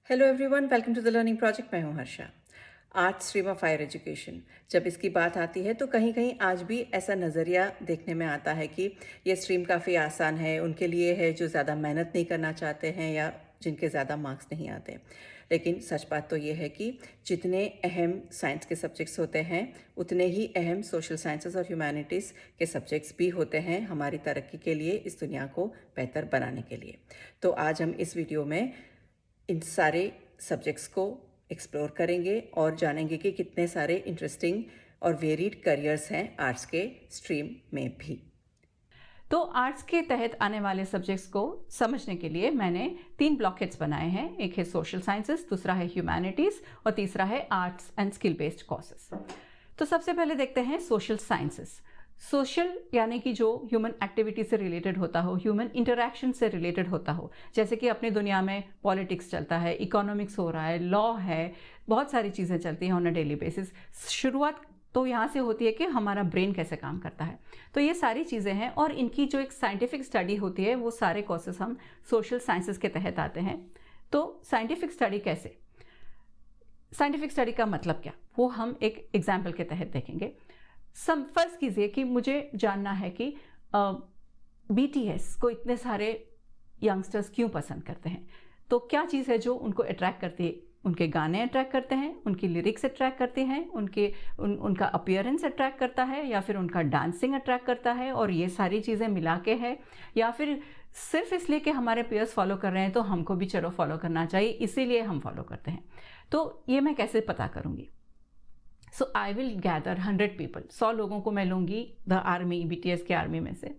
Hello everyone, welcome to the learning project. मैं हूं Harsha. Art stream of higher education, जब इसकी बात आती है तो कहीं कहीं आज भी ऐसा नज़रिया देखने में आता है कि ये स्ट्रीम काफ़ी आसान है, उनके लिए है जो ज़्यादा मेहनत नहीं करना चाहते हैं या जिनके ज़्यादा मार्क्स नहीं आते। लेकिन सच बात तो ये है कि जितने अहम साइंस के सब्जेक्ट्स होते हैं उतने ही अहम सोशल साइंसेस और ह्यूमैनिटीज़ के सब्जेक्ट्स भी होते हैं हमारी तरक्की के लिए, इस दुनिया को बेहतर बनाने के लिए। तो आज हम इस वीडियो में इन सारे सब्जेक्ट्स को एक्सप्लोर करेंगे और जानेंगे कि कितने सारे इंटरेस्टिंग और वेरिड करियर्स हैं आर्ट्स के स्ट्रीम में भी। तो आर्ट्स के तहत आने वाले सब्जेक्ट्स को समझने के लिए मैंने 3 ब्लॉकेट्स बनाए हैं। एक है सोशल साइंसेस, दूसरा है ह्यूमैनिटीज और तीसरा है arts and skill based courses. तो सबसे पहले देखते हैं सोशल साइंसेस। सोशल यानी कि जो ह्यूमन एक्टिविटी से रिलेटेड होता हो, ह्यूमन इंटरैक्शन से रिलेटेड होता हो, जैसे कि अपनी दुनिया में पॉलिटिक्स चलता है, इकोनॉमिक्स हो रहा है, लॉ है, बहुत सारी चीज़ें चलती हैं ऑन अ डेली बेसिस। शुरुआत तो यहाँ से होती है कि हमारा ब्रेन कैसे काम करता है। तो ये सारी चीज़ें हैं और इनकी जो एक साइंटिफिक स्टडी होती है वो सारे कोर्सेस हम सोशल साइंसेस के तहत आते हैं। तो साइंटिफिक स्टडी कैसे, साइंटिफिक स्टडी का मतलब क्या, वो हम एक एग्जाम्पल के तहत देखेंगे। फर्ज कीजिए कि मुझे जानना है कि बीटीएस को इतने सारे यंगस्टर्स क्यों पसंद करते हैं। तो क्या चीज़ है जो उनको अट्रैक्ट करती है? उनके गाने अट्रैक्ट करते हैं, उनकी लिरिक्स अट्रैक्ट करती हैं, उनका अपीयरेंस अट्रैक्ट करता है, या फिर उनका डांसिंग अट्रैक्ट करता है, और ये सारी चीज़ें मिला के है, या फिर सिर्फ इसलिए कि हमारे पेयर्स फॉलो कर रहे हैं तो हमको भी चलो फॉलो करना चाहिए, इसीलिए हम फॉलो करते हैं। तो ये मैं कैसे पता करूँगी? सो आई विल गैदर 100 पीपल, 100 लोगों को मैं लूँगी द आर्मी, बीटीएस के आर्मी में से,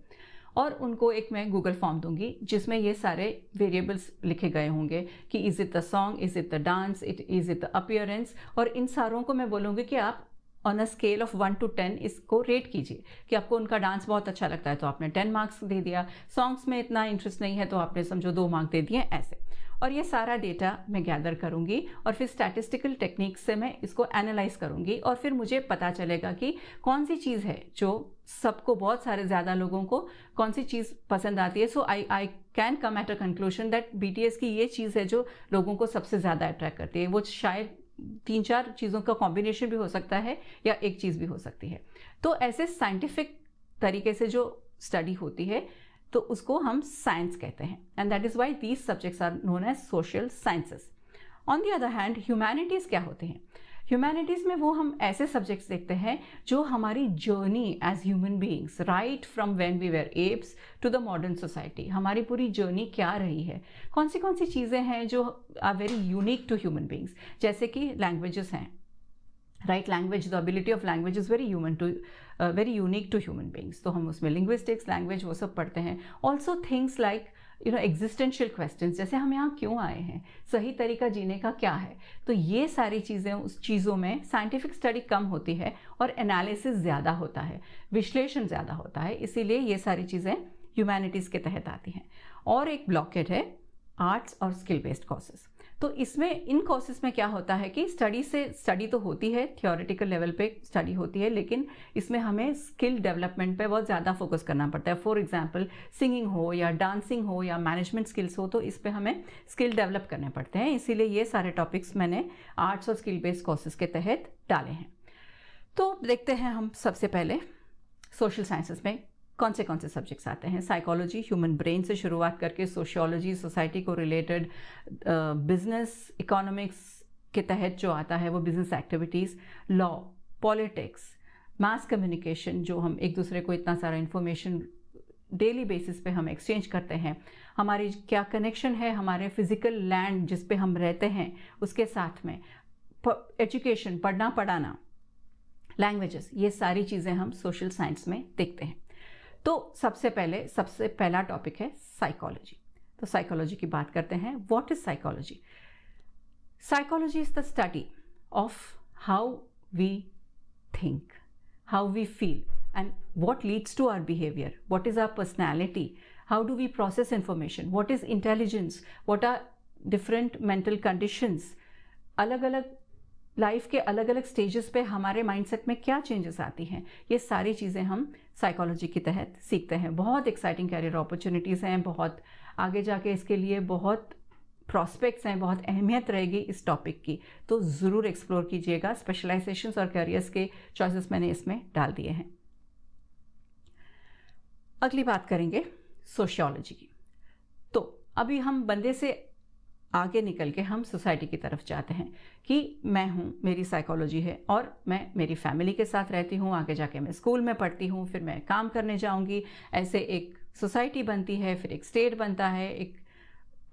और उनको एक मैं गूगल फॉर्म दूंगी जिसमें ये सारे वेरिएबल्स लिखे गए होंगे कि is it the song, is it the dance, is it the appearance, और इन सारों को मैं बोलूँगी कि आप on a scale of 1 to 10 इसको रेट कीजिए कि आपको उनका डांस बहुत अच्छा लगता है तो आपने 10 मार्क्स दे दिया, सॉन्ग्स में इतना इंटरेस्ट नहीं है तो आपने समझो 2 मार्क्स दे दिए, ऐसे। और ये सारा डेटा मैं गैदर करूंगी और फिर स्टैटिस्टिकल टेक्निक्स से मैं इसको एनालाइज करूंगी, और फिर मुझे पता चलेगा कि कौन सी चीज़ है जो सबको, बहुत सारे ज़्यादा लोगों को कौन सी चीज़ पसंद आती है। So I can come at a conclusion that BTS की ये चीज़ है जो लोगों को सबसे ज़्यादा अट्रैक्ट करती है। वो शायद 3-4 चीज़ों का कॉम्बिनेशन भी हो सकता है या एक चीज़ भी हो सकती है। तो ऐसे साइंटिफिक तरीके से जो स्टडी होती है तो उसको हम साइंस कहते हैं, and that is why these subjects are known as social sciences. On the other hand humanities क्या होते हैं? ह्यूमैनिटीज में वो हम ऐसे सब्जेक्ट्स देखते हैं जो हमारी journey as human beings, right from when we were apes to the modern society, हमारी पूरी जर्नी क्या रही है, कौन सी चीज़ें हैं जो are very unique to human beings. जैसे कि लैंग्वेजेस हैं, right, language, the ability of language is very unique to human beings. तो हम उसमें लिंग्विस्टिक्स, लैंग्वेज, वो सब पढ़ते हैं। Also things like existential questions, जैसे हम यहाँ क्यों आए हैं, सही तरीका जीने का क्या है। तो ये सारी चीज़ें, उस चीज़ों में साइंटिफिक स्टडी कम होती है और एनालिसिस ज़्यादा होता है, विश्लेषण ज़्यादा होता है, इसीलिए ये सारी चीज़ें ह्यूमैनिटीज़ के तहत आती हैं। और एक ब्लॉकेट है आर्ट्स और स्किल बेस्ड कोर्सेज। तो इसमें, इन कोर्सेज में क्या होता है कि स्टडी तो होती है, थियोरेटिकल लेवल पे स्टडी होती है, लेकिन इसमें हमें स्किल डेवलपमेंट पे बहुत ज़्यादा फोकस करना पड़ता है। फॉर एग्जांपल सिंगिंग हो या डांसिंग हो या मैनेजमेंट स्किल्स हो, तो इस पे हमें स्किल डेवलप करने पड़ते हैं। इसीलिए ये सारे टॉपिक्स मैंने आर्ट्स और स्किल बेस्ड कोर्सेज के तहत डाले हैं। तो देखते हैं हम सबसे पहले सोशल साइंसेस में कौन से सब्जेक्ट्स आते हैं। साइकोलॉजी, ह्यूमन ब्रेन से शुरुआत करके सोशियोलॉजी, सोसाइटी को रिलेटेड, बिजनेस, इकोनॉमिक्स के तहत जो आता है वो business activities, law, politics, mass communication, जो हम एक दूसरे को इतना सारा इंफॉर्मेशन डेली बेसिस पे हम एक्सचेंज करते हैं, हमारी क्या कनेक्शन है हमारे फिजिकल लैंड जिस पे हम रहते हैं उसके साथ में, एजुकेशन, पढ़ना पढ़ाना, लैंग्वेजेस, ये सारी चीज़ें हम सोशल साइंस में देखते हैं। तो सबसे पहला टॉपिक है साइकोलॉजी। तो साइकोलॉजी की बात करते हैं। What is psychology? Psychology is the study of how we think, how we feel, and what leads to our behaviour, what is our personality, how do we process information, what is intelligence, what are different mental conditions, अलग अलग life के अलग अलग stages पे हमारे mindset में क्या changes आती हैं, ये सारी चीज़ें हम साइकोलॉजी के तहत सीखते हैं। बहुत एक्साइटिंग कैरियर अपॉर्चुनिटीज़ हैं, बहुत आगे जाके इसके लिए बहुत प्रॉस्पेक्ट्स हैं, बहुत अहमियत रहेगी इस टॉपिक की, तो ज़रूर एक्सप्लोर कीजिएगा। स्पेशलाइजेशंस और करियर्स के चॉइसेस मैंने इसमें डाल दिए हैं। अगली बात करेंगे सोशियोलॉजी की। तो अभी हम बंदे से आगे निकल के हम सोसाइटी की तरफ जाते हैं कि मैं हूँ, मेरी साइकोलॉजी है और मैं मेरी फैमिली के साथ रहती हूँ, आगे जाके मैं स्कूल में पढ़ती हूँ, फिर मैं काम करने जाऊँगी, ऐसे एक सोसाइटी बनती है, फिर एक स्टेट बनता है, एक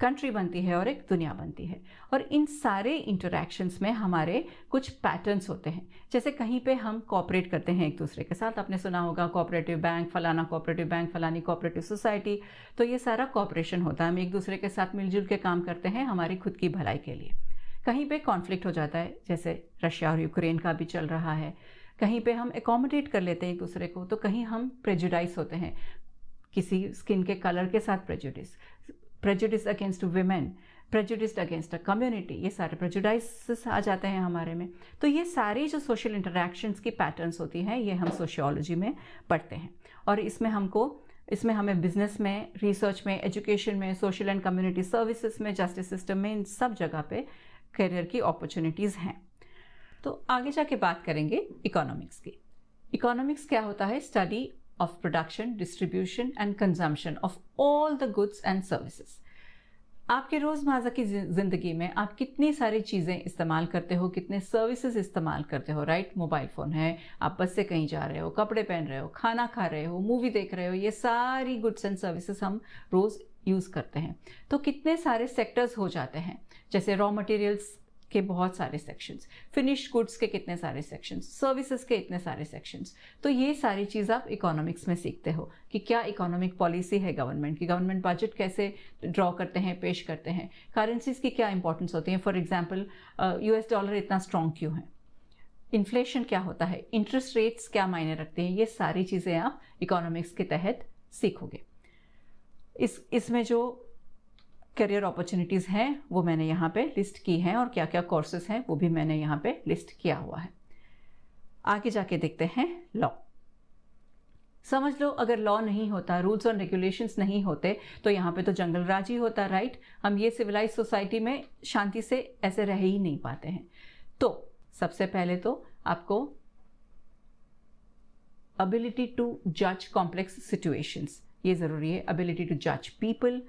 कंट्री बनती है और एक दुनिया बनती है। और इन सारे इंटरैक्शंस में हमारे कुछ पैटर्न्स होते हैं। जैसे कहीं पे हम कोऑपरेट करते हैं एक दूसरे के साथ, आपने सुना होगा कोऑपरेटिव बैंक, फलाना कोऑपरेटिव बैंक, फलानी कोऑपरेटिव सोसाइटी, तो ये सारा कोऑपरेशन होता है। हम एक दूसरे के साथ मिलजुल के काम करते हैं हमारी खुद की भलाई के लिए। कहीं पे कॉन्फ्लिक्ट हो जाता है, जैसे रशिया और यूक्रेन का भी चल रहा है। कहीं पे हम एकोमोडेट कर लेते हैं एक दूसरे को, तो कहीं हम प्रेजुडाइज होते हैं, किसी स्किन के कलर के साथ prejudice against women, prejudiced against a community, ये सारे प्रेजुडाइसेस आ जाते हैं हमारे में। तो ये सारी जो सोशल इंटरैक्शंस की पैटर्न्स होती हैं, ये हम सोशियोलॉजी में पढ़ते हैं। और इसमें हमें बिजनेस में, रिसर्च में, एजुकेशन में, सोशल एंड कम्युनिटी सर्विसेज में, जस्टिस सिस्टम में, इन सब जगह पे करियर की अपॉर्चुनिटीज़ हैं। तो आगे जाके बात करेंगे इकोनॉमिक्स की। इकोनॉमिक्स क्या होता है? Study of production, distribution and consumption of all the goods and services. आपके रोज़मर्रा की ज़िंदगी में आप कितनी सारी चीज़ें इस्तेमाल करते हो, कितने सर्विसेज इस्तेमाल करते हो, राइट? मोबाइल फ़ोन है, आप बस से कहीं जा रहे हो, कपड़े पहन रहे हो, खाना खा रहे हो, मूवी देख रहे हो, ये सारी गुड्स एंड सर्विसेज हम रोज़ यूज़ करते हैं। तो कितने सारे सेक्टर्स हो जाते हैं, जैसे रॉ मटेरियल्स के बहुत सारे सेक्शंस, फिनिश्ड गुड्स के कितने सारे सेक्शंस, सर्विसेज के इतने सारे सेक्शंस। तो ये सारी चीज़ आप इकोनॉमिक्स में सीखते हो कि क्या इकोनॉमिक पॉलिसी है गवर्नमेंट की, गवर्नमेंट बजट कैसे ड्रॉ करते हैं, पेश करते हैं, करेंसीज की क्या इंपॉर्टेंस होती है। फॉर एग्जांपल US डॉलर इतना स्ट्रॉन्ग क्यों है, इन्फ्लेशन क्या होता है, इंटरेस्ट रेट्स क्या मायने रखते हैं, ये सारी चीज़ें आप इकोनॉमिक्स के तहत सीखोगे। इसमें जो करियर अपॉर्चुनिटीज़ हैं वो मैंने यहाँ पे लिस्ट की हैं, और क्या क्या कोर्सेज हैं वो भी मैंने यहाँ पे लिस्ट किया हुआ है। आगे जाके देखते हैं लॉ। समझ लो अगर लॉ नहीं होता, रूल्स और रेगुलेशंस नहीं होते, तो यहाँ पे तो जंगल राज ही होता, राइट? हम ये सिविलाइज सोसाइटी में शांति से ऐसे रह ही नहीं पाते हैं। तो सबसे पहले तो आपको एबिलिटी टू जज कॉम्प्लेक्स सिचुएशंस, ये ज़रूरी है। एबिलिटी टू जज पीपल,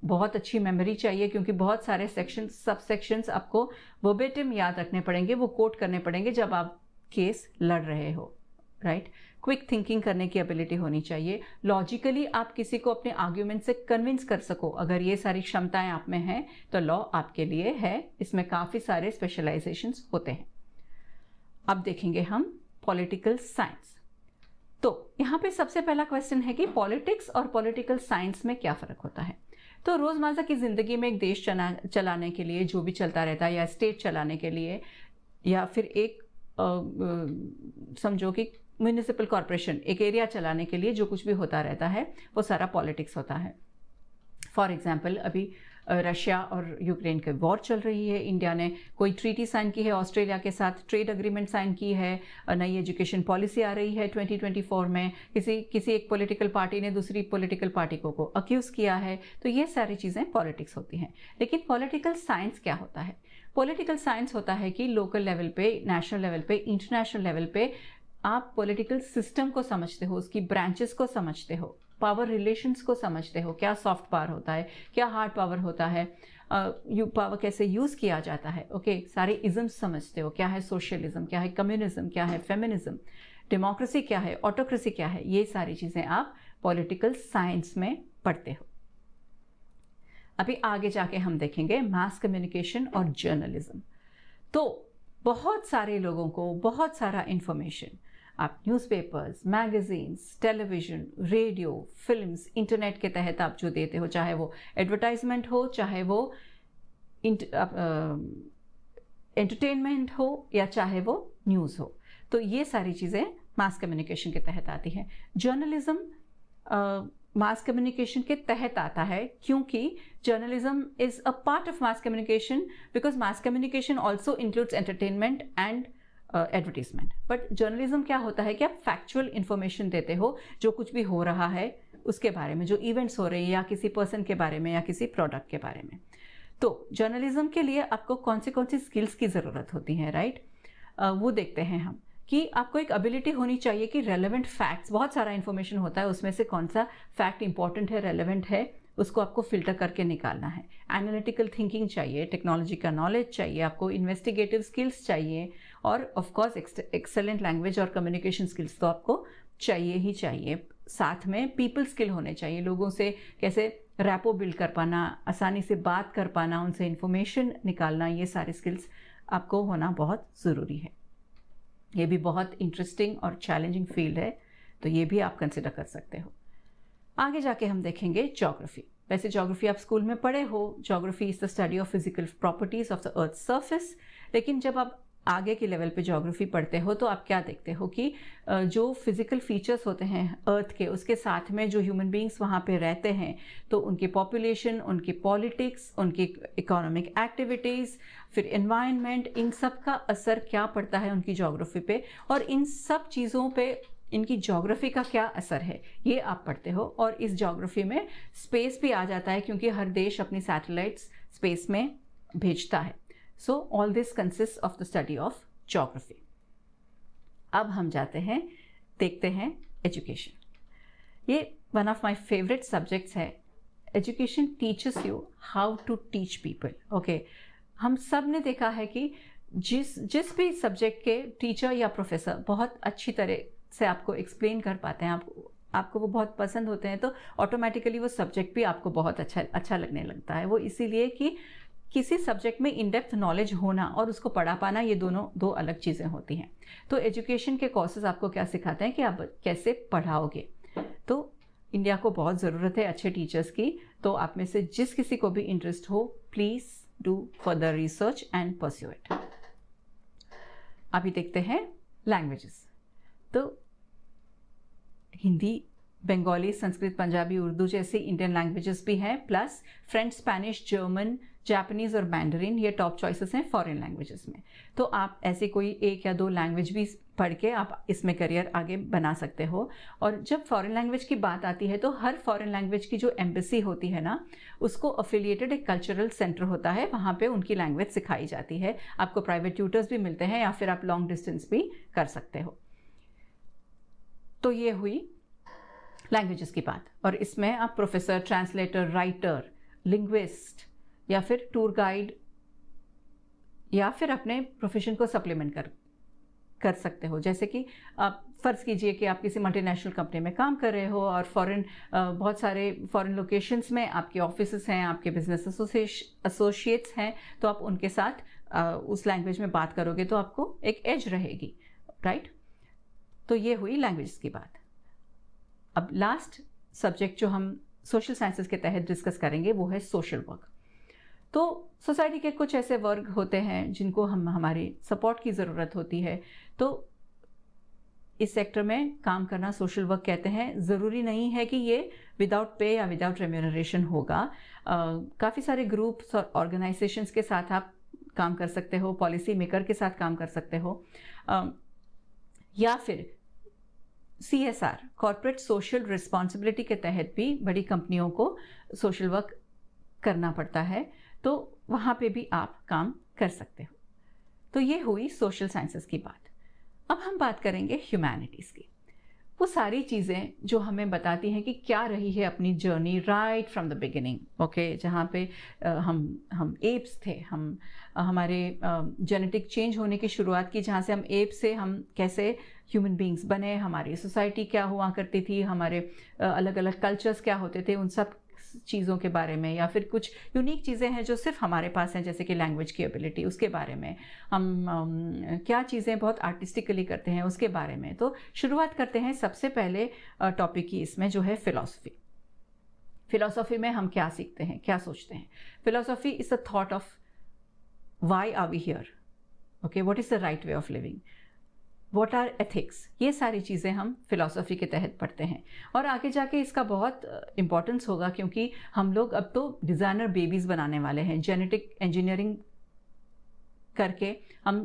बहुत अच्छी मेमोरी चाहिए, क्योंकि बहुत सारे सेक्शन, सब सेक्शंस आपको वर्बेटिम याद रखने पड़ेंगे, वो कोट करने पड़ेंगे जब आप केस लड़ रहे हो, राइट? क्विक थिंकिंग करने की एबिलिटी होनी चाहिए। लॉजिकली आप किसी को अपने आर्ग्यूमेंट से कन्विंस कर सको, अगर ये सारी क्षमताएं आप में हैं तो लॉ आपके लिए है। इसमें काफ़ी सारे स्पेशलाइजेशंस होते हैं। अब देखेंगे हम पॉलिटिकल साइंस। तो यहाँ पे सबसे पहला क्वेश्चन है कि पॉलिटिक्स और पॉलिटिकल साइंस में क्या फ़र्क होता है। तो रोज़मर्रा की ज़िंदगी में एक देश चलाने के लिए जो भी चलता रहता है, या स्टेट चलाने के लिए, या फिर एक समझो कि म्यूनिसिपल कॉरपोरेशन, एक एरिया चलाने के लिए जो कुछ भी होता रहता है वो सारा पॉलिटिक्स होता है। फॉर एग्जांपल अभी रशिया और यूक्रेन की वॉर चल रही है, इंडिया ने कोई ट्रीटी साइन की है ऑस्ट्रेलिया के साथ, ट्रेड एग्रीमेंट साइन की है, नई एजुकेशन पॉलिसी आ रही है 2024 में, किसी एक पॉलिटिकल पार्टी ने दूसरी पॉलिटिकल पार्टी को अक्यूज़ किया है। तो ये सारी चीज़ें पॉलिटिक्स होती हैं। लेकिन पॉलिटिकल साइंस क्या होता है? पॉलिटिकल साइंस होता है कि लोकल लेवल पे, नेशनल लेवल पे, इंटरनेशनल लेवल पे आप पॉलिटिकल सिस्टम को समझते हो, उसकी ब्रांचेस को समझते हो, पावर रिलेशंस को समझते हो, क्या सॉफ्ट पावर होता है, क्या हार्ड पावर होता है, पावर कैसे यूज़ किया जाता है, ओके? सारे इज़म्स समझते हो, क्या है सोशलिज्म, क्या है कम्युनिज्म, क्या है फेमिनिज्म, डेमोक्रेसी क्या है, ऑटोक्रेसी क्या है, ये सारी चीज़ें आप पॉलिटिकल साइंस में पढ़ते हो। अभी आगे जाके हम देखेंगे मास कम्युनिकेशन और जर्नलिज्म। तो बहुत सारे लोगों को बहुत सारा इंफॉर्मेशन आप newspapers, magazines, television, radio, films, internet के तहत आप जो देते हो, चाहे वो एडवर्टाइजमेंट हो, चाहे वो एंटरटेनमेंट हो, या चाहे वो न्यूज़ हो, तो ये सारी चीज़ें मास कम्युनिकेशन के तहत आती हैं। जर्नलिज्म मास कम्युनिकेशन के तहत आता है, क्योंकि journalism is a part of mass communication, because mass communication also includes entertainment and advertisement. But journalism क्या होता है कि आप फैक्चुअल इंफॉर्मेशन देते हो, जो कुछ भी हो रहा है उसके बारे में, जो इवेंट्स हो रहे हैं, या किसी पर्सन के बारे में, या किसी प्रोडक्ट के बारे में। तो जर्नलिज्म के लिए आपको कौन सी स्किल्स की ज़रूरत होती है, राइट? वो देखते हैं हम कि आपको एक एबिलिटी होनी चाहिए कि रेलेवेंट फैक्ट्स, बहुत सारा इन्फॉर्मेशन होता है, उसमें से कौन सा फैक्ट इंपॉर्टेंट है, रेलेवेंट है, उसको आपको फिल्टर करके निकालना है। एनालिटिकल थिंकिंग चाहिए, टेक्नोलॉजी का नॉलेज चाहिए, आपको इन्वेस्टिगेटिव स्किल्स चाहिए, और ऑफ कोर्स एक्सेलेंट लैंग्वेज और कम्युनिकेशन स्किल्स तो आपको चाहिए ही चाहिए। साथ में पीपल स्किल होने चाहिए, लोगों से कैसे रैपो बिल्ड कर पाना, आसानी से बात कर पाना, उनसे इंफॉर्मेशन निकालना, ये सारे स्किल्स आपको होना बहुत ज़रूरी है। ये भी बहुत इंटरेस्टिंग और चैलेंजिंग फील्ड है, तो ये भी आप कंसिडर कर सकते हो। आगे जाके हम देखेंगे ज्योग्राफी। वैसे ज्योग्राफी आप स्कूल में पढ़े हो, geography is the study of physical properties of the earth surface. लेकिन जब आप आगे के लेवल पे ज्योग्राफी पढ़ते हो तो आप क्या देखते हो कि जो फिजिकल फीचर्स होते हैं अर्थ के, उसके साथ में जो ह्यूमन बींग्स वहाँ पे रहते हैं, तो उनकी पॉपुलेशन, उनकी पॉलिटिक्स, उनकी इकोनॉमिक एक्टिविटीज़, फिर एनवायरनमेंट, इन सब का असर क्या पड़ता है उनकी ज्योग्राफी पे, और इन सब चीज़ों पे इनकी ज्योग्राफी का क्या असर है, ये आप पढ़ते हो। और इस ज्योग्राफी में स्पेस भी आ जाता है, क्योंकि हर देश अपनी सैटेलाइट्स स्पेस में भेजता है। So all this consist of the study of geography. अब हम जाते हैं, देखते हैं एजुकेशन। ये one of my favourite subjects है। Education teaches you how to teach people. Okay, हम सब ने देखा है कि जिस भी सब्जेक्ट के टीचर या प्रोफेसर बहुत अच्छी तरह से आपको एक्सप्लेन कर पाते हैं, आपको वो बहुत पसंद होते हैं, तो ऑटोमेटिकली वो सब्जेक्ट भी आपको बहुत अच्छा लगने लगता है। वो इसीलिए कि किसी सब्जेक्ट में इन डेप्थ नॉलेज होना और उसको पढ़ा पाना, ये दोनों दो अलग चीज़ें होती हैं। तो एजुकेशन के कोर्सेज आपको क्या सिखाते हैं कि आप कैसे पढ़ाओगे। तो इंडिया को बहुत ज़रूरत है अच्छे टीचर्स की। तो आप में से जिस किसी को भी इंटरेस्ट हो, please do further research and pursue it. अभी देखते हैं लैंग्वेजेस। तो हिंदी, बंगाली, संस्कृत, पंजाबी, उर्दू जैसी इंडियन लैंग्वेजेस भी हैं, plus French, Spanish, German, Japanese और मैंडरिन, ये टॉप चॉइसेस हैं फॉरेन लैंग्वेजेस में। तो आप ऐसे कोई एक या दो लैंग्वेज भी पढ़ के आप इसमें करियर आगे बना सकते हो। और जब फॉरेन लैंग्वेज की बात आती है तो हर फॉरेन लैंग्वेज की जो एम्बेसी होती है ना, उसको अफिलिएटेड एक कल्चरल सेंटर होता है, वहाँ पे उनकी लैंग्वेज सिखाई जाती है। आपको प्राइवेट ट्यूटर्स भी मिलते हैं, या फिर आप लॉन्ग डिस्टेंस भी कर सकते हो। तो ये हुई लैंग्वेजेस की बात। और इसमें आप प्रोफेसर, ट्रांसलेटर, राइटर, लिंग्विस्ट या फिर टूर गाइड, या फिर अपने प्रोफेशन को सप्लीमेंट कर सकते हो। जैसे कि आप फ़र्ज़ कीजिए कि आप किसी मल्टीनेशनल कंपनी में काम कर रहे हो और बहुत सारे फॉरेन लोकेशंस में आपके ऑफिसेस हैं, आपके बिजनेस एसोसिएट्स हैं, तो आप उनके साथ उस लैंग्वेज में बात करोगे तो आपको एक एज रहेगी, राइट? तो ये हुई लैंग्वेज की बात। अब लास्ट सब्जेक्ट जो हम सोशल साइंसेस के तहत डिस्कस करेंगे वो है सोशल वर्क। तो सोसाइटी के कुछ ऐसे वर्ग होते हैं जिनको हमारी सपोर्ट की ज़रूरत होती है। तो इस सेक्टर में काम करना सोशल वर्क कहते हैं। ज़रूरी नहीं है कि ये विदाउट पे या विदाउट रेम्यूनरेशन होगा। काफ़ी सारे ग्रुप्स और ऑर्गेनाइजेशंस के साथ आप काम कर सकते हो, पॉलिसी मेकर के साथ काम कर सकते हो, या फिर CSR, कॉर्पोरेट सोशल रिस्पॉन्सिबिलिटी के तहत भी बड़ी कंपनियों को सोशल वर्क करना पड़ता है, तो वहाँ पे भी आप काम कर सकते हो। तो ये हुई सोशल साइंसेस की बात। अब हम बात करेंगे ह्यूमैनिटीज़ की। वो सारी चीज़ें जो हमें बताती हैं कि क्या रही है अपनी journey right from the beginning. Okay, जहाँ पे हम एप्स थे, हमारे जेनेटिक चेंज होने की शुरुआत की, जहाँ से हम एप से हम कैसे ह्यूमन बींग्स बने, हमारी सोसाइटी क्या हुआ करती थी, हमारे अलग अलग कल्चर्स क्या होते थे, उन सब चीज़ों के बारे में, या फिर कुछ यूनिक चीज़ें हैं जो सिर्फ हमारे पास हैं, जैसे कि लैंग्वेज की एबिलिटी, उसके बारे में हम क्या चीज़ें बहुत आर्टिस्टिकली करते हैं उसके बारे में। तो शुरुआत करते हैं सबसे पहले टॉपिक की, इसमें जो है फ़िलॉसफी। फ़िलॉसफी में हम क्या सीखते हैं, क्या सोचते हैं? Philosophy is a thought of why are we here, okay, what is the right way of living, what are ethics, ये सारी चीज़ें हम फिलॉसफी के तहत पढ़ते हैं। और आगे जाके इसका बहुत इम्पोर्टेंस होगा, क्योंकि हम लोग अब तो डिज़ाइनर बेबीज़ बनाने वाले हैं। जेनेटिक इंजीनियरिंग करके हम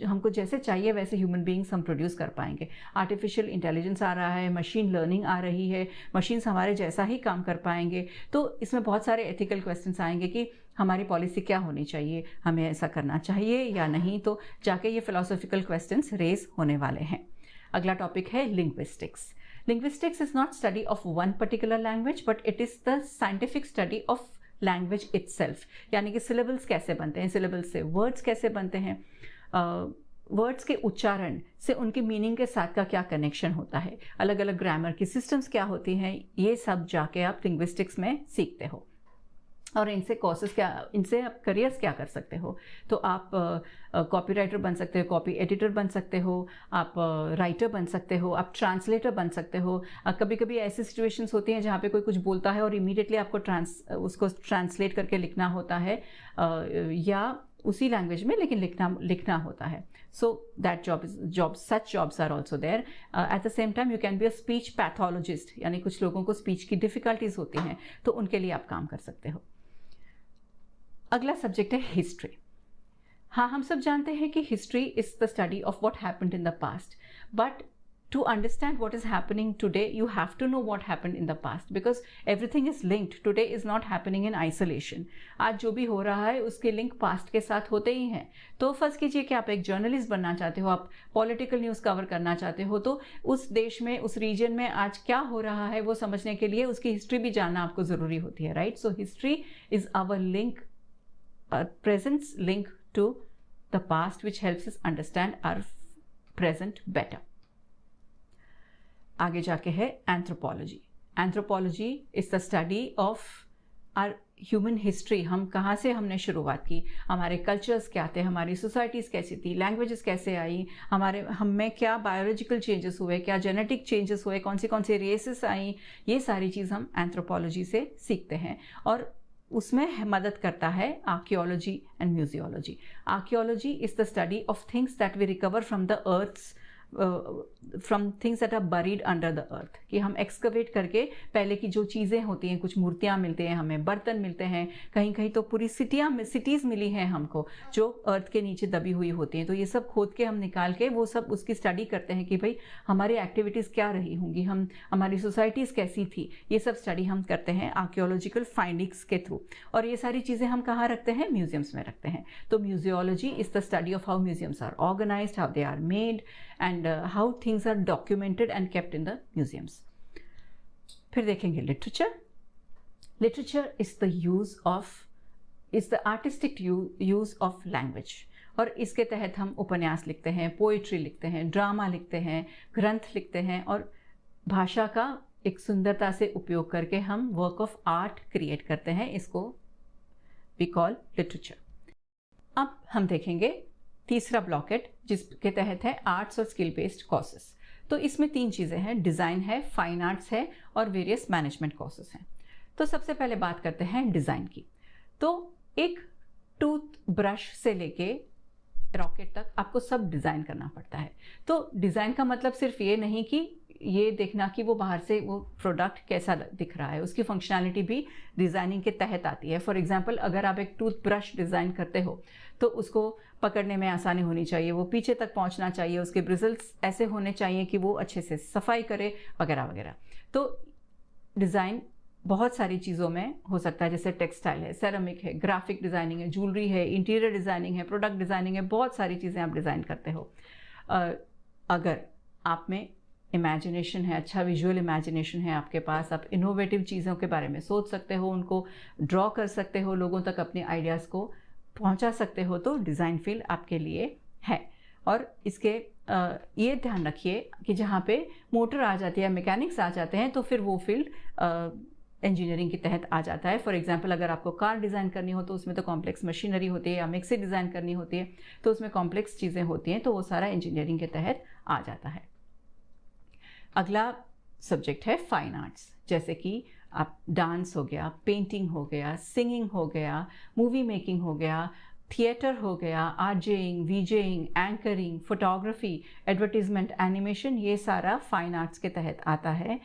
हमको जैसे चाहिए वैसे ह्यूमन बीइंग्स हम प्रोड्यूस कर पाएंगे। आर्टिफिशियल इंटेलिजेंस आ रहा है, मशीन लर्निंग आ रही है, मशीन्स हमारे जैसा ही काम कर पाएंगे। तो इसमें बहुत सारे एथिकल क्वेश्चंस आएंगे कि हमारी पॉलिसी क्या होनी चाहिए, हमें ऐसा करना चाहिए या नहीं। तो जाके ये फिलोसॉफिकल क्वेश्चंस रेज होने वाले हैं। अगला टॉपिक है linguistics. Linguistics is not study of one particular language, but it is the scientific study of language itself. यानी कि syllables कैसे बनते हैं, syllables से words कैसे बनते हैं, वर्ड्स के उच्चारण से उनके मीनिंग के साथ का क्या कनेक्शन होता है, अलग अलग ग्रामर की सिस्टम्स क्या होती हैं, ये सब जाके आप लिंग्विस्टिक्स में सीखते हो। और इनसे कोर्सेज क्या, इनसे आप करियर्स क्या कर सकते हो। तो आप कॉपी राइटर बन सकते हो, कॉपी एडिटर बन सकते हो, आप राइटर बन सकते हो, आप ट्रांसलेटर बन सकते हो। कभी कभी ऐसी सिचुएशंस होती हैं जहाँ पे कोई कुछ बोलता है और इमीडिएटली आपको उसको ट्रांसलेट करके लिखना होता है, या उसी लैंग्वेज में लेकिन लिखना होता है। So that such jobs are also there. At the same time you can be a speech pathologist, यानी कुछ लोगों को स्पीच की डिफिकल्टीज होती हैं तो उनके लिए आप काम कर सकते हो। अगला सब्जेक्ट है हिस्ट्री। हाँ, हम सब जानते हैं कि history is the study of what happened in the past, but to understand what is happening today, you have to know what happened in the past, because everything is linked. Today is not happening in isolation. आज जो भी हो रहा है उसके link past के साथ होते ही हैं। तो फर्ज कीजिए कि आप एक जर्नलिस्ट बनना चाहते हो, आप पॉलिटिकल न्यूज़ कवर करना चाहते हो, तो उस देश में, उस रीजन में आज क्या हो रहा है वो समझने के लिए उसकी हिस्ट्री भी जानना आपको ज़रूरी होती है, right. So history is our link, presence link to the past, which helps us understand our present better. आगे जाके है anthropology. Anthropology is the study of our human history. हम कहाँ से हमने शुरुआत की, हमारे कल्चर्स क्या थे, हमारी सोसाइटीज़ कैसी थी, लैंग्वेजेस कैसे आई, हम में क्या बायोलॉजिकल चेंजेस हुए, क्या जेनेटिक चेंजेस हुए, कौन सी रेसेस आई, ये सारी चीज़ हम एंथ्रोपोलॉजी से सीखते हैं। और उसमें मदद करता है archaeology and museology. Archaeology is the study of things that we recover from the earth, from things that are buried under the earth, कि हम एक्सकवेट करके पहले की जो चीज़ें होती हैं, कुछ मूर्तियाँ मिलती हैं हमें, बर्तन मिलते हैं, कहीं कहीं तो पूरी सिटीज़ मिली हैं हमको जो अर्थ के नीचे दबी हुई होती हैं। तो ये सब खोद के हम निकाल के वो सब उसकी स्टडी करते हैं कि भाई हमारी एक्टिविटीज़ क्या रही होंगी, हमारी सोसाइटीज़ कैसी थी, ये सब स्टडी हम करते हैं आर्कियोलॉजिकल फाइंडिंग्स के थ्रू। और ये सारी चीज़ें हम कहाँ रखते हैं, म्यूजियम्स में रखते हैं। तो museology is the study of how museums are organised, how they are made, and how things are documented and kept in the museums. फिर देखेंगे literature. Literature is the artistic use of language, और इसके तहत हम उपन्यास लिखते हैं, poetry लिखते हैं, ड्रामा लिखते हैं, ग्रंथ लिखते हैं, और भाषा का एक सुंदरता से उपयोग करके हम वर्क ऑफ आर्ट क्रिएट करते हैं। इसको we call literature. अब हम देखेंगे तीसरा ब्लॉकेट जिसके तहत है आर्ट्स और स्किल बेस्ड कोर्सेस। तो इसमें 3 चीज़ें हैं, डिज़ाइन है, फाइन आर्ट्स है और वेरियस मैनेजमेंट कोर्सेस हैं। तो सबसे पहले बात करते हैं डिज़ाइन की। तो एक टूथ ब्रश से लेके रॉकेट तक आपको सब डिज़ाइन करना पड़ता है। तो डिज़ाइन का मतलब सिर्फ ये नहीं कि ये देखना कि वो बाहर से वो प्रोडक्ट कैसा दिख रहा है, उसकी फंक्शनैलिटी भी डिज़ाइनिंग के तहत आती है। फॉर एग्जांपल, अगर आप एक टूथब्रश डिज़ाइन करते हो तो उसको पकड़ने में आसानी होनी चाहिए, वो पीछे तक पहुंचना चाहिए, उसके ब्रिजल्स ऐसे होने चाहिए कि वो अच्छे से सफाई करे, वगैरह वगैरह। तो डिज़ाइन बहुत सारी चीज़ों में हो सकता है, जैसे टेक्सटाइल है, सेरामिक है, ग्राफिक डिज़ाइनिंग है, ज्वेलरी है, इंटीरियर डिज़ाइनिंग है, प्रोडक्ट डिज़ाइनिंग है, बहुत सारी चीज़ें आप डिज़ाइन करते हो। अगर आप में इमेजिनेशन है, अच्छा विजुअल इमेजिनेशन है आपके पास, आप इनोवेटिव चीज़ों के बारे में सोच सकते हो, उनको ड्रॉ कर सकते हो, लोगों तक अपने आइडियाज़ को पहुंचा सकते हो, तो डिज़ाइन फील्ड आपके लिए है। और इसके ये ध्यान रखिए कि जहाँ पे मोटर आ जाती है, मैकेनिक्स आ जाते हैं, तो फिर वो फील्ड इंजीनियरिंग के तहत आ जाता है। फॉर एग्जांपल, अगर आपको कार डिज़ाइन करनी हो तो उसमें तो कॉम्प्लेक्स मशीनरी होती है, या मिक्सी डिज़ाइन करनी होती है तो उसमें कॉम्प्लेक्स चीज़ें होती हैं, तो वो सारा इंजीनियरिंग के तहत आ जाता है। अगला सब्जेक्ट है फाइन आर्ट्स, जैसे कि आप डांस हो गया, पेंटिंग हो गया, सिंगिंग हो गया, मूवी मेकिंग हो गया, थिएटर हो गया, RJing, VJing, anchoring, photography, advertisement, animation, ये सारा फाइन आर्ट्स के तहत आता है।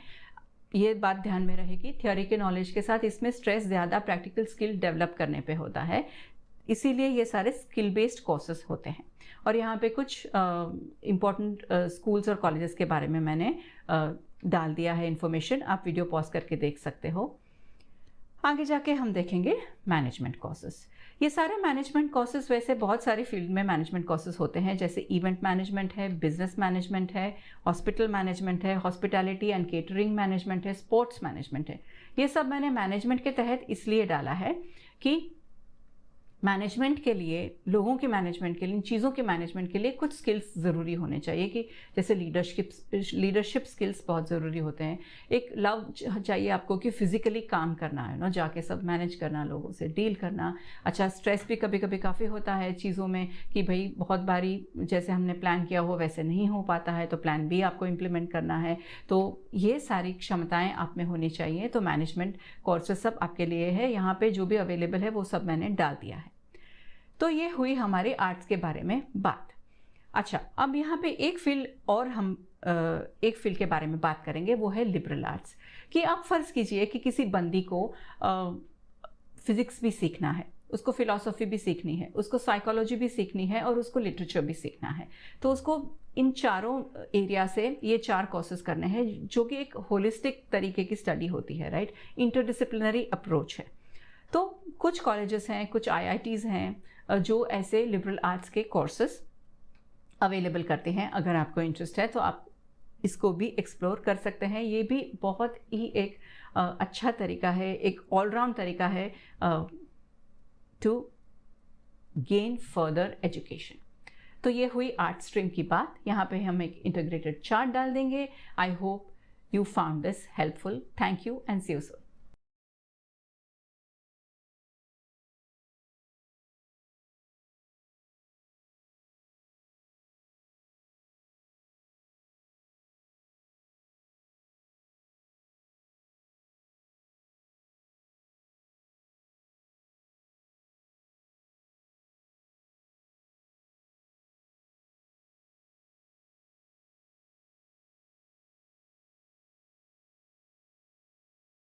ये बात ध्यान में रहेगी, थ्योरी के नॉलेज के साथ इसमें स्ट्रेस ज़्यादा प्रैक्टिकल स्किल डेवलप करने पे होता है। इसीलिए ये सारे स्किल बेस्ड कोर्सेज होते हैं। और यहाँ पे कुछ इम्पॉर्टेंट स्कूल्स और कॉलेजेस के बारे में मैंने डाल दिया है इन्फॉर्मेशन, आप वीडियो पॉज करके देख सकते हो। आगे जाके हम देखेंगे मैनेजमेंट कोर्सेज। ये सारे मैनेजमेंट कोर्सेज, वैसे बहुत सारी फील्ड में मैनेजमेंट कोर्सेज होते हैं, जैसे इवेंट मैनेजमेंट है, बिजनेस मैनेजमेंट है, हॉस्पिटल मैनेजमेंट है, हॉस्पिटैलिटी एंड केटरिंग मैनेजमेंट है, स्पोर्ट्स मैनेजमेंट है। ये सब मैंने मैनेजमेंट के तहत इसलिए डाला है कि मैनेजमेंट के लिए, लोगों के मैनेजमेंट के लिए, इन चीज़ों के मैनेजमेंट के लिए कुछ स्किल्स ज़रूरी होने चाहिए, कि जैसे लीडरशिप स्किल्स बहुत ज़रूरी होते हैं। एक लव चाहिए आपको कि फिज़िकली काम करना है ना, जाके सब मैनेज करना, लोगों से डील करना। अच्छा, स्ट्रेस भी कभी कभी काफ़ी होता है चीज़ों में कि भाई बहुत बारी जैसे हमने प्लान किया हो वैसे नहीं हो पाता है, तो प्लान बी आपको इम्प्लीमेंट करना है। तो ये सारी क्षमताएँ आप में होनी चाहिए। तो मैनेजमेंट कोर्सेज सब आपके लिए है, यहाँ पे जो भी अवेलेबल है वो सब मैंने डाल दिया है। तो ये हुई हमारे आर्ट्स के बारे में बात। अच्छा, अब यहाँ पे एक फील्ड और हम एक फील्ड के बारे में बात करेंगे, वो है लिबरल आर्ट्स। कि आप फ़र्ज़ कीजिए कि किसी बंदी को फिज़िक्स भी सीखना है, उसको फ़िलॉसफी भी सीखनी है, उसको साइकोलॉजी भी सीखनी है और उसको लिटरेचर भी सीखना है। तो उसको इन चारों एरिया से ये 4 कोर्सेज करने हैं, जो कि एक होलिस्टिक तरीके की स्टडी होती है, राइट, इंटरडिसिप्लिनरी अप्रोच है। तो कुछ कॉलेजेस हैं, कुछ IITs हैं जो ऐसे लिबरल आर्ट्स के कोर्सेज अवेलेबल करते हैं। अगर आपको इंटरेस्ट है तो आप इसको भी एक्सप्लोर कर सकते हैं। ये भी बहुत ही एक अच्छा तरीका है, एक ऑलराउंड तरीका है टू गेन फर्दर एजुकेशन। तो ये हुई आर्ट स्ट्रीम की बात। यहाँ पे हम एक इंटीग्रेटेड चार्ट डाल देंगे। I hope you found this helpful. Thank you and see you soon.